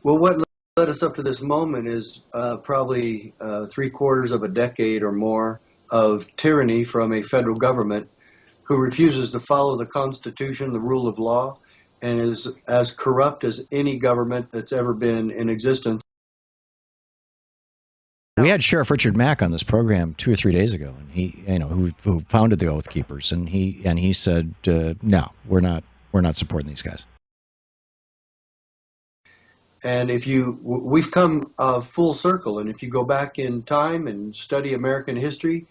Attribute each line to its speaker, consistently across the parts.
Speaker 1: Well, what led us up to this moment is probably three-quarters of a decade or more of tyranny from a federal government who refuses to follow the Constitution, the rule of law, and is as corrupt as any government that's ever been in existence.
Speaker 2: We had Sheriff Richard Mack on this program 2 or 3 days ago, and he, who founded the Oath Keepers, and he said, no, we're not supporting these guys.
Speaker 1: And we've come full circle, and if you go back in time and study American history,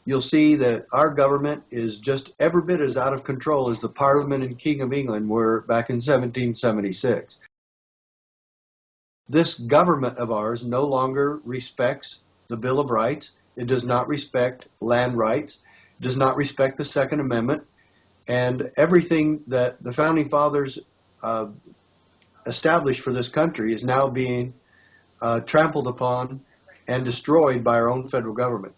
Speaker 1: you'll see that our government is just every bit as out of control as the Parliament and King of England were back in 1776. This government of ours no longer respects the Bill of Rights. It does not respect land rights. It does not respect the Second Amendment. And everything that the Founding Fathers established for this country is now being trampled upon and destroyed by our own federal government.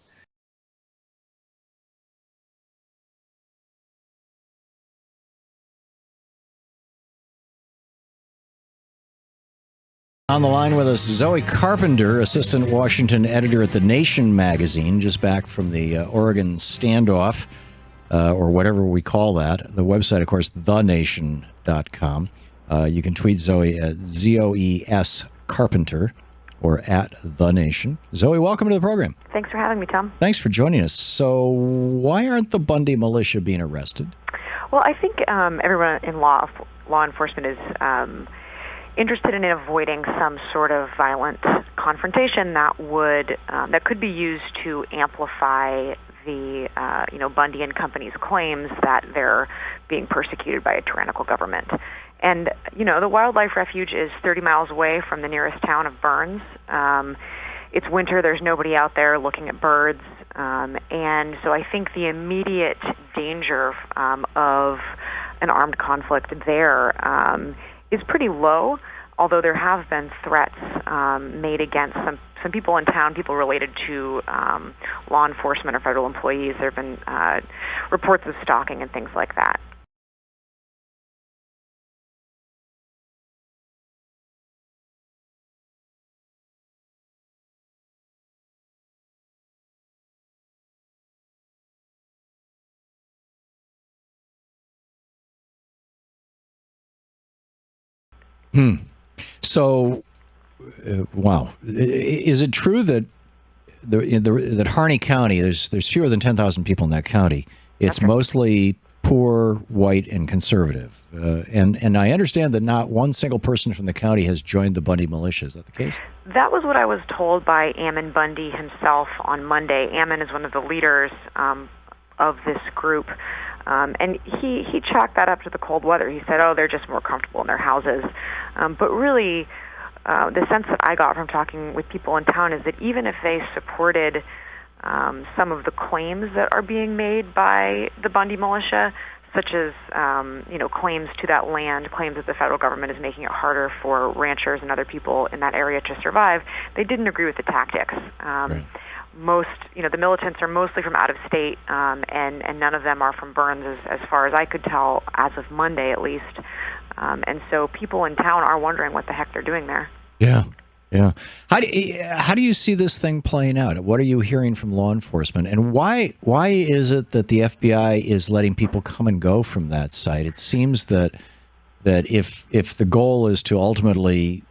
Speaker 2: On the line with us, Zoe Carpenter, assistant Washington editor at The Nation magazine, just back from the Oregon standoff, or whatever we call that. The website, of course, thenation.com. You can tweet Zoe at ZOES Carpenter or at The Nation. Zoe, welcome to the program.
Speaker 3: Thanks for having me, Tom.
Speaker 2: Thanks for joining us. So why aren't the Bundy militia being arrested?
Speaker 3: Well, I think everyone in law enforcement is interested in avoiding some sort of violent confrontation that could be used to amplify the Bundy and Company's claims that they're being persecuted by a tyrannical government. And the wildlife refuge is 30 miles away from the nearest town of Burns. It's winter; there's nobody out there looking at birds, and so I think the immediate danger of an armed conflict there is pretty low, although there have been threats made against some people in town, people related to law enforcement or federal employees. There have been reports of stalking and things like that.
Speaker 2: So, wow. Is it true that that Harney County, there's fewer than 10,000 people in that county. It's mostly poor, white, and conservative. And I understand that not one single person from the county has joined the Bundy militia. Is that the case?
Speaker 3: That was what I was told by Ammon Bundy himself on Monday. Ammon is one of the leaders of this group. And he chalked that up to the cold weather. He said, they're just more comfortable in their houses. But really, the sense that I got from talking with people in town is that even if they supported some of the claims that are being made by the Bundy militia, such as claims to that land, claims that the federal government is making it harder for ranchers and other people in that area to survive, they didn't agree with the tactics.
Speaker 2: Right.
Speaker 3: The militants are mostly from out of state, and none of them are from Burns, as far as I could tell, as of Monday at least. And so people in town are wondering what the heck they're doing there.
Speaker 2: Yeah. How do you see this thing playing out? What are you hearing from law enforcement, and why is it that the FBI is letting people come and go from that site? It seems that if the goal is to ultimately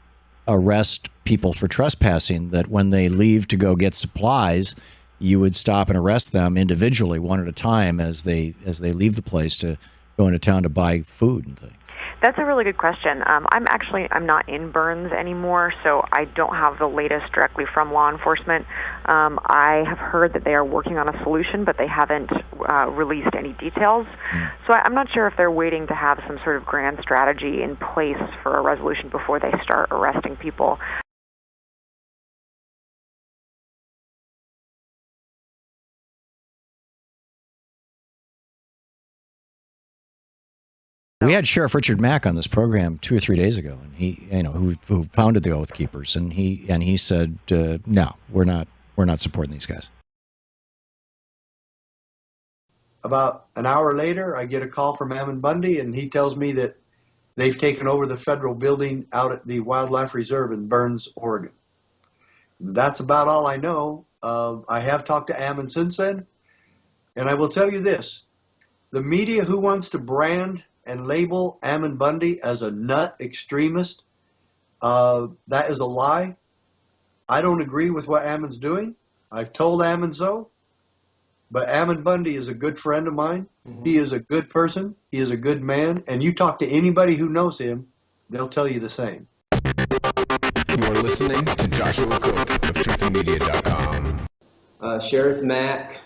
Speaker 2: arrest people for trespassing, that when they leave to go get supplies, you would stop and arrest them individually, one at a time, as they leave the place to go into town to buy food and things.
Speaker 3: That's a really good question. I'm not in Burns anymore, so I don't have the latest directly from law enforcement. I have heard that they are working on a solution, but they haven't released any details. So I'm not sure if they're waiting to have some sort of grand strategy in place for a resolution before they start arresting people.
Speaker 2: We had Sheriff Richard Mack on this program 2 or 3 days ago, and he, who founded the Oath Keepers, and he said, no, we're not supporting these guys.
Speaker 1: About an hour later, I get a call from Ammon Bundy, and he tells me that They've taken over the federal building out at the Wildlife Reserve in Burns, Oregon. That's about all I know. I have talked to Ammon since then, and I will tell you this. The media who wants to brand and label Ammon Bundy as a nut extremist, that is a lie. I don't agree with what Ammon's doing. I've told Ammon so. But Ammon Bundy is a good friend of mine. Mm-hmm. He is a good person. He is a good man. And you talk to anybody who knows him, they'll tell you the same.
Speaker 4: You are listening to Joshua Cook of TruthandMedia.com.
Speaker 5: Sheriff Mack.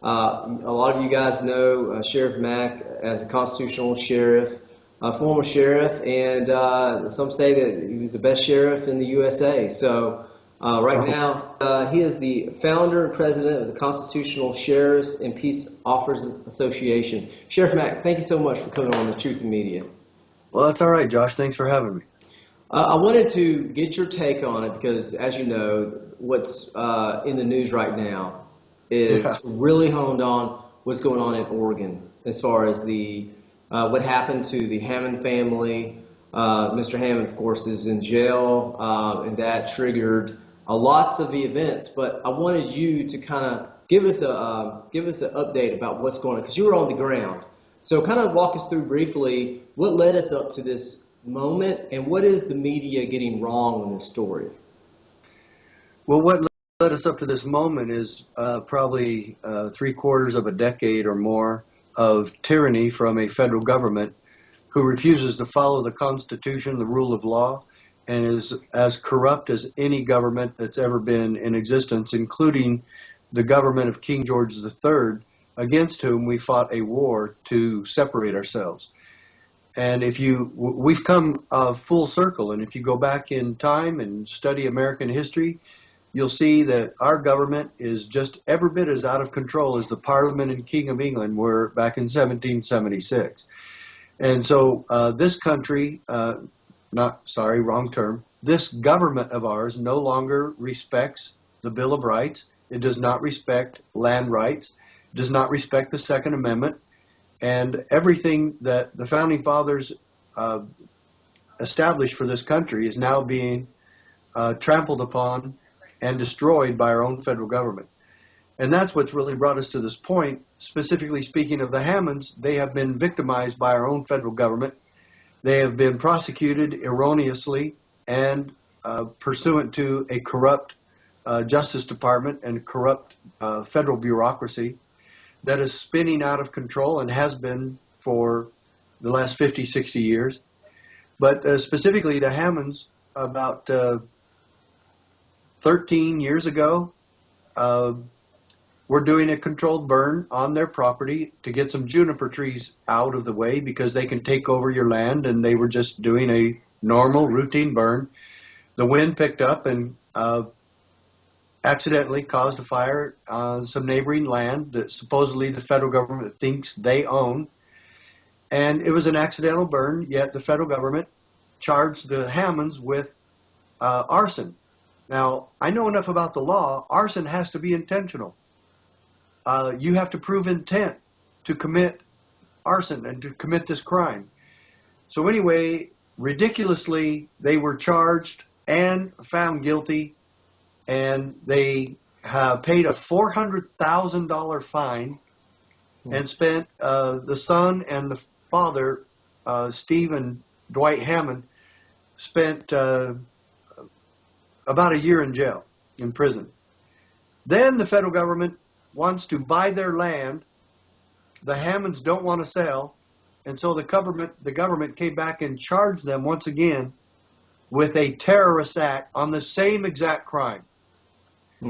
Speaker 5: A lot of you guys know Sheriff Mack as a constitutional sheriff, a former sheriff, and some say that he was the best sheriff in the USA. So right now, he is the founder and president of the Constitutional Sheriffs and Peace Officers Association. Sheriff Mack, thank you so much for coming on the Truth and Media.
Speaker 1: Well, that's all right, Josh. Thanks for having me.
Speaker 5: I wanted to get your take on it because, as you know, what's in the news right now is really honed on what's going on in Oregon as far as the what happened to the Hartmann family. Mr. Hartmann, of course, is in jail, and that triggered lots of the events. But I wanted you to kind of give us an update about what's going on because you were on the ground. So kind of walk us through briefly what led us up to this moment and what is the media getting wrong in this story?
Speaker 1: Well, what led us up to this moment is probably 3/4 of a decade or more of tyranny from a federal government who refuses to follow the Constitution, the rule of law, and is as corrupt as any government that's ever been in existence, including the government of King George III, against whom we fought a war to separate ourselves. And we've come full circle, and if you go back in time and study American history, you'll see that our government is just every bit as out of control as the Parliament and King of England were back in 1776. And so this country, wrong term, this government of ours no longer respects the Bill of Rights. It does not respect land rights. It does not respect the Second Amendment. And everything that the Founding Fathers established for this country is now being trampled upon and destroyed by our own federal government. And that's what's really brought us to this point. Specifically speaking of the Hammonds, they have been victimized by our own federal government. They have been prosecuted erroneously and pursuant to a corrupt Justice Department and corrupt federal bureaucracy that is spinning out of control and has been for the last 50, 60 years. But specifically the Hammonds, about 13 years ago, were doing a controlled burn on their property to get some juniper trees out of the way because they can take over your land, and they were just doing a normal routine burn. The wind picked up and accidentally caused a fire on some neighboring land that supposedly the federal government thinks they own. And it was an accidental burn, yet the federal government charged the Hammonds with arson. Now, I know enough about the law. Arson has to be intentional. You have to prove intent to commit arson and to commit this crime. So anyway, ridiculously, they were charged and found guilty, and they have paid a $400,000 fine and spent the son and the father, Steve and Dwight Hammond, spent about a year in jail, in prison. Then the federal government wants to buy their land. The Hammonds don't want to sell, and so the government came back and charged them once again with a terrorist act on the same exact crime.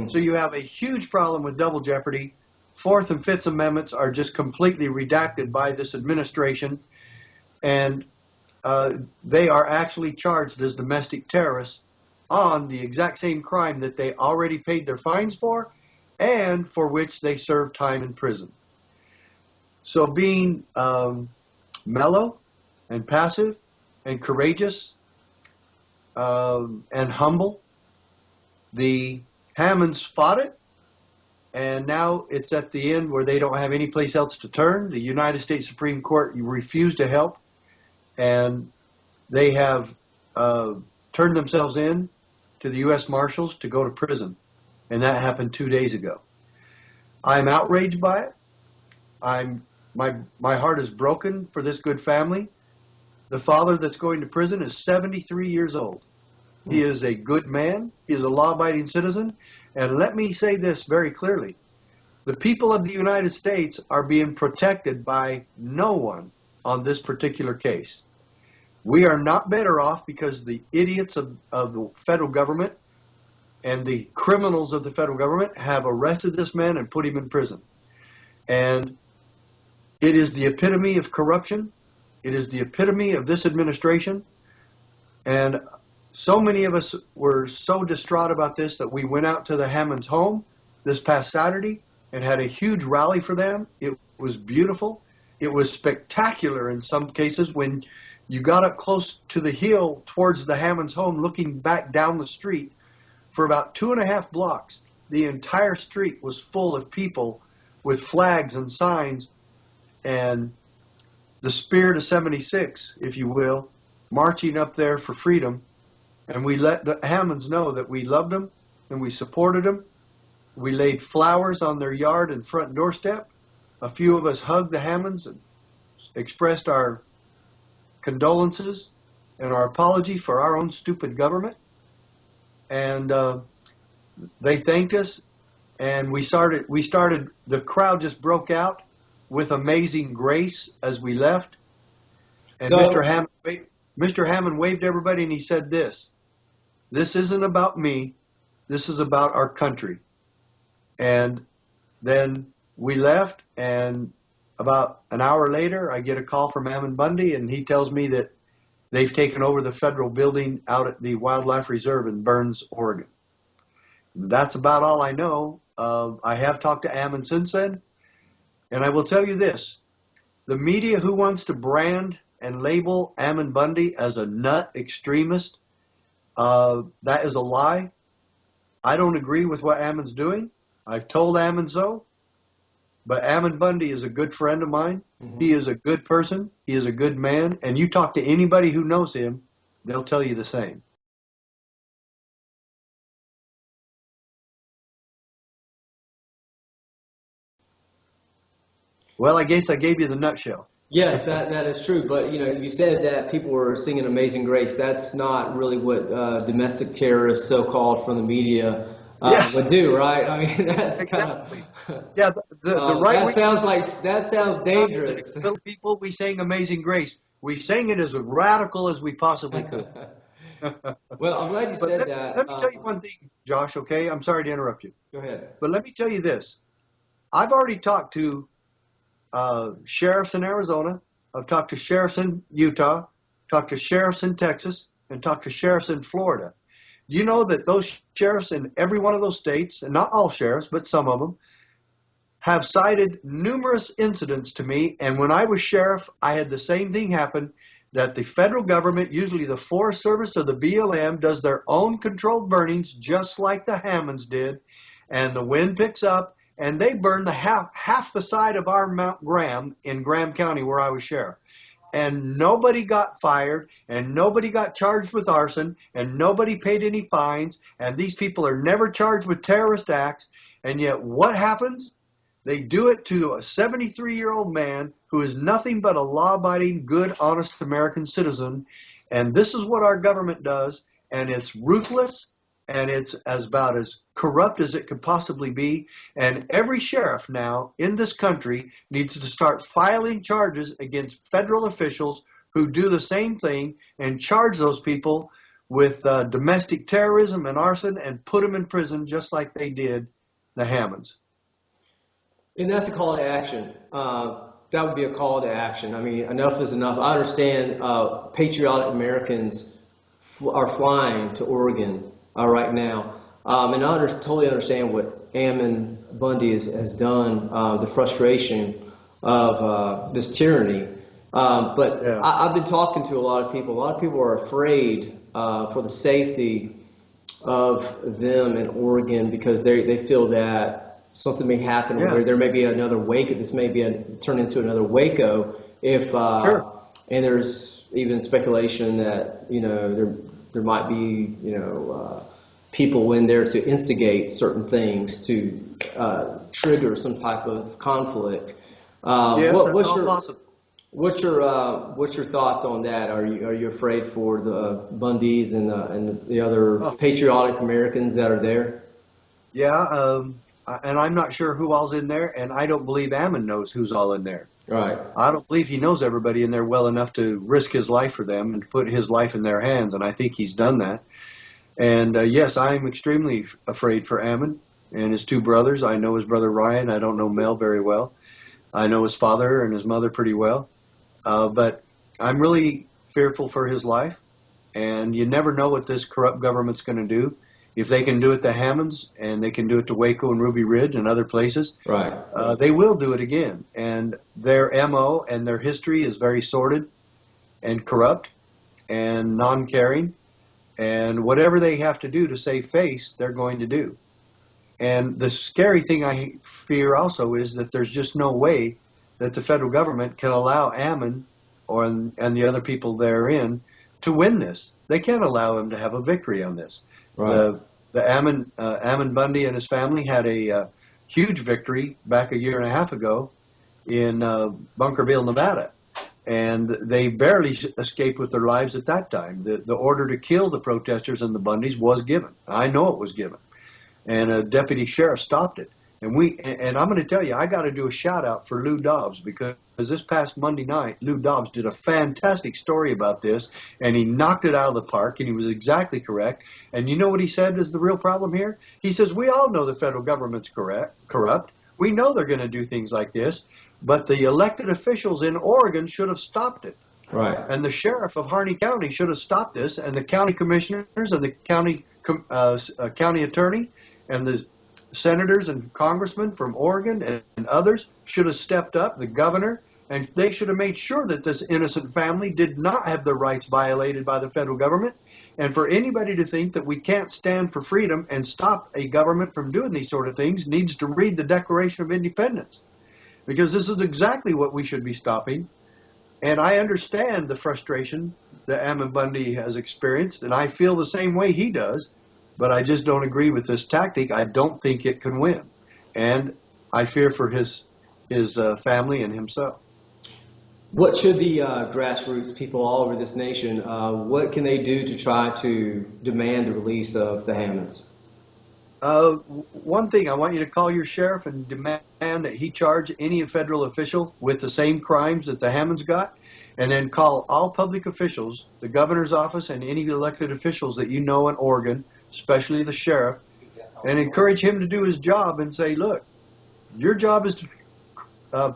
Speaker 1: So you have a huge problem with double jeopardy. Fourth and Fifth Amendments are just completely redacted by this administration, and they are actually charged as domestic terrorists on the exact same crime that they already paid their fines for and for which they served time in prison. So being mellow and passive and courageous and humble, the Hammonds fought it, and now it's at the end where they don't have any place else to turn. The United States Supreme Court refused to help, and they have turned themselves in to the U.S. Marshals to go to prison, and that happened 2 days ago. I'm outraged by it. My heart is broken for this good family. The father that's going to prison is 73 years old. He is a good man. He is a law-abiding citizen. And let me say this very clearly. The people of the United States are being protected by no one on this particular case. We are not better off because the idiots of the federal government and the criminals of the federal government have arrested this man and put him in prison. And it is the epitome of corruption. It is the epitome of this administration. And so many of us were so distraught about this that we went out to the Hammonds' home this past Saturday and had a huge rally for them. It was beautiful. It was spectacular in some cases when you got up close to the hill towards the Hammonds' home, looking back down the street for about 2.5 blocks. The entire street was full of people with flags and signs and the spirit of 76, if you will, marching up there for freedom. And we let the Hammonds know that we loved them and we supported them. We laid flowers on their yard and front doorstep. A few of us hugged the Hammonds and expressed our condolences and our apology for our own stupid government. And they thanked us, and we started, the crowd just broke out with amazing grace as we left. And
Speaker 5: So,
Speaker 1: Mr. Hammond waved everybody and he said this isn't about me, this is about our country. And then we left, and about an hour later, I get a call from Ammon Bundy, and he tells me that they've taken over the federal building out at the Wildlife Reserve in Burns, Oregon. That's about all I know. I have talked to Ammon since then, and I will tell you this. The media who wants to brand and label Ammon Bundy as a nut extremist, that is a lie. I don't agree with what Ammon's doing. I've told Ammon so. But Ammon Bundy is a good friend of mine. Mm-hmm. He is a good person. He is a good man. And you talk to anybody who knows him, they'll tell you the same. Well, I guess I gave you the nutshell.
Speaker 5: yes, that is true. But you said that people were singing "Amazing Grace." That's not really what domestic terrorists, so-called from the media, would do, right? I mean, that's
Speaker 1: exactly.
Speaker 5: kind of
Speaker 1: Yeah, the right wing.
Speaker 5: That sounds dangerous.
Speaker 1: Little people, we sang "Amazing Grace." We sang it as radical as we possibly could.
Speaker 5: Well, I'm glad you
Speaker 1: But
Speaker 5: said that.
Speaker 1: let me tell you one thing, Josh. Okay, I'm sorry to interrupt you.
Speaker 5: Go ahead.
Speaker 1: But let me tell you this. I've already talked to sheriffs in Arizona. I've talked to sheriffs in Utah, talked to sheriffs in Texas, and talked to sheriffs in Florida. Do you know that those sheriffs in every one of those states, and not all sheriffs, but some of them, have cited numerous incidents to me, and when I was sheriff, I had the same thing happen, that the federal government, usually the Forest Service or the BLM, does their own controlled burnings just like the Hammonds did, and the wind picks up, and they burn the half the side of our Mount Graham in Graham County where I was sheriff. And nobody got fired, and nobody got charged with arson, and nobody paid any fines, and these people are never charged with terrorist acts, and yet what happens? They do it to a 73-year-old man who is nothing but a law-abiding, good, honest American citizen. And this is what our government does. And it's ruthless, and it's about as corrupt as it could possibly be. And every sheriff now in this country needs to start filing charges against federal officials who do the same thing and charge those people with domestic terrorism and arson and put them in prison just like they did the Hammonds.
Speaker 5: And that's a call to action. That would be a call to action. I mean, enough is enough. I understand patriotic Americans are flying to Oregon right now. And I totally understand what Ammon Bundy has done, the frustration of this tyranny. But
Speaker 1: Yeah.
Speaker 5: I've been talking to a lot of people. A lot of people are afraid for the safety of them in Oregon because they feel that something may happen where there may be another Waco. This may be turn into another Waco if
Speaker 1: Sure.
Speaker 5: and there's even speculation that there might be people in there to instigate certain things to trigger some type of conflict.
Speaker 1: Yes, that's all possible.
Speaker 5: What's your thoughts on that? Are you afraid for the Bundys and the other
Speaker 1: Oh,
Speaker 5: patriotic Americans that are there?
Speaker 1: yeah, and I'm not sure who all's in there, and I don't believe Ammon knows who's all in there.
Speaker 5: Right.
Speaker 1: I don't believe he knows everybody in there well enough to risk his life for them and put his life in their hands, and I think he's done that. And yes, I'm extremely afraid for Ammon and his two brothers. I know his brother Ryan. I don't know Mel very well. I know his father and his mother pretty well. But I'm really fearful for his life. And you never know what this corrupt government's going to do. If they can do it to Hammonds and they can do it to Waco and Ruby Ridge and other places,
Speaker 5: Right.
Speaker 1: they will do it again. And their MO and their history is very sordid and corrupt and non-caring. And whatever they have to do to save face, they're going to do. And the scary thing I fear also is that there's just no way that the federal government can allow Ammon and the other people therein to win this. They can't allow him to have a victory on this.
Speaker 5: Right.
Speaker 1: The Ammon Bundy and his family had a huge victory back a year and a half ago in Bunkerville, Nevada, and they barely escaped with their lives at that time. The order to kill the protesters and the Bundys was given. I know it was given, and a deputy sheriff stopped it. And I'm going to tell you, I got to do a shout out for Lou Dobbs, because this past Monday night, Lou Dobbs did a fantastic story about this, and he knocked it out of the park, and he was exactly correct. And you know what he said is the real problem here? He says, we all know the federal government's corrupt. We know they're going to do things like this, but the elected officials in Oregon should have stopped it.
Speaker 5: Right.
Speaker 1: And the sheriff of Harney County should have stopped this, and the county commissioners and the county attorney and the senators and congressmen from Oregon and others should have stepped up, the governor, and they should have made sure that this innocent family did not have their rights violated by the federal government. And for anybody to think that we can't stand for freedom and stop a government from doing these sort of things needs to read the Declaration of Independence, because this is exactly what we should be stopping. And I understand the frustration that Ammon Bundy has experienced, and I feel the same way he does, but I just don't agree with this tactic. I don't think it can win. And I fear for his family and himself.
Speaker 5: What should the grassroots people all over this nation, what can they do to try to demand the release of the Hammonds?
Speaker 1: One thing, I want you to call your sheriff and demand that he charge any federal official with the same crimes that the Hammonds got, and then call all public officials, the governor's office, and any elected officials that you know in Oregon, especially the sheriff, and encourage him to do his job and say, look, your job is to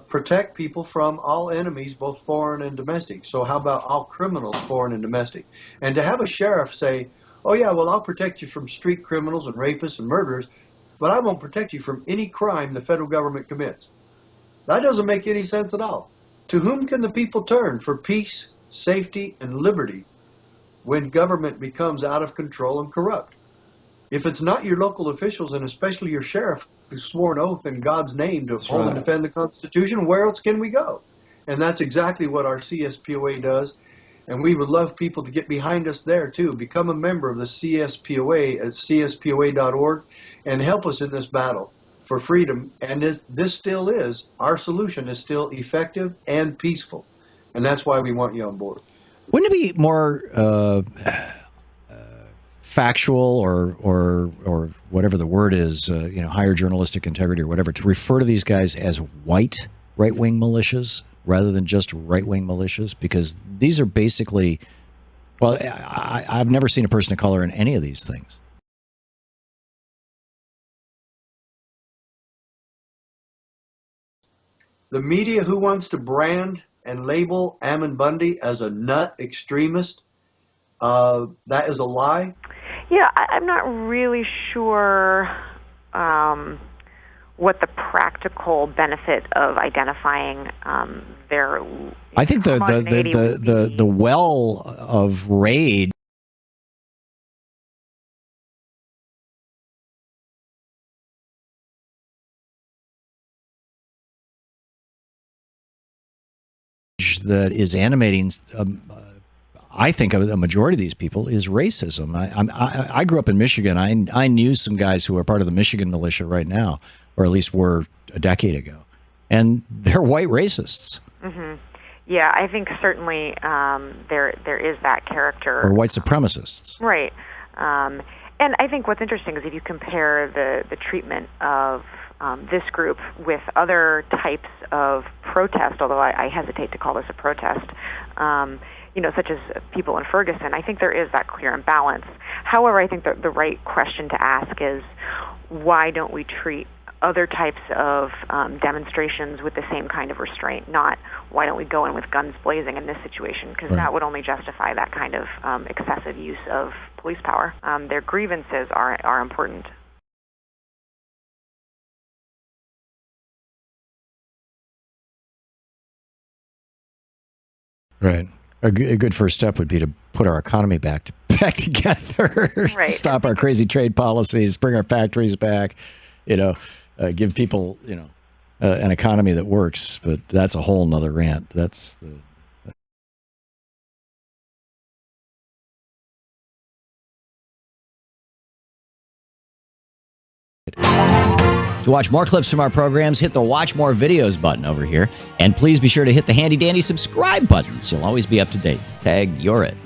Speaker 1: protect people from all enemies, both foreign and domestic. So how about all criminals, foreign and domestic? And to have a sheriff say, oh yeah, well, I'll protect you from street criminals and rapists and murderers, but I won't protect you from any crime the federal government commits. That doesn't make any sense at all. To whom can the people turn for peace, safety, and liberty when government becomes out of control and corrupt? If it's not your local officials, and especially your sheriff, who swore an oath in God's name to
Speaker 5: That's
Speaker 1: uphold and
Speaker 5: right.
Speaker 1: defend the Constitution, where else can we go? And that's exactly what our CSPOA does. And we would love people to get behind us there, too. Become a member of the CSPOA at cspoa.org and help us in this battle for freedom. And this still is, our solution is still effective and peaceful. And that's why we want you on board.
Speaker 2: Wouldn't it be more factual or whatever the word is, higher journalistic integrity or whatever, to refer to these guys as white right-wing militias rather than just right-wing militias? Because these are basically, well, I've never seen a person of color in any of these things.
Speaker 1: The media who wants to brand and label Ammon Bundy as a nut extremist, that is a lie.
Speaker 3: Yeah, I'm not really sure what the practical benefit of identifying their.
Speaker 2: I think the well of raid that is animating, I think, a majority of these people is racism. I grew up in Michigan. I knew some guys who are part of the Michigan militia right now, or at least were a decade ago, and they're white racists.
Speaker 3: Mm-hmm. Yeah, I think certainly there is that character.
Speaker 2: Or white supremacists.
Speaker 3: Right. And I think what's interesting is if you compare the treatment of this group with other types of protest, although I hesitate to call this a protest, such as people in Ferguson, I think there is that clear imbalance. However, I think the right question to ask is, why don't we treat other types of demonstrations with the same kind of restraint? Not, why don't we go in with guns blazing in this situation? Because that would only justify that kind of excessive use of police power. Their grievances are important.
Speaker 2: Right. A good first step would be to put our economy back together,
Speaker 3: right.
Speaker 2: Stop our crazy trade policies, bring our factories back, give people, an economy that works. But that's a whole nother rant. That's the. To watch more clips from our programs, hit the Watch More Videos button over here. And please be sure to hit the handy-dandy subscribe button so you'll always be up to date. Tag, you're it.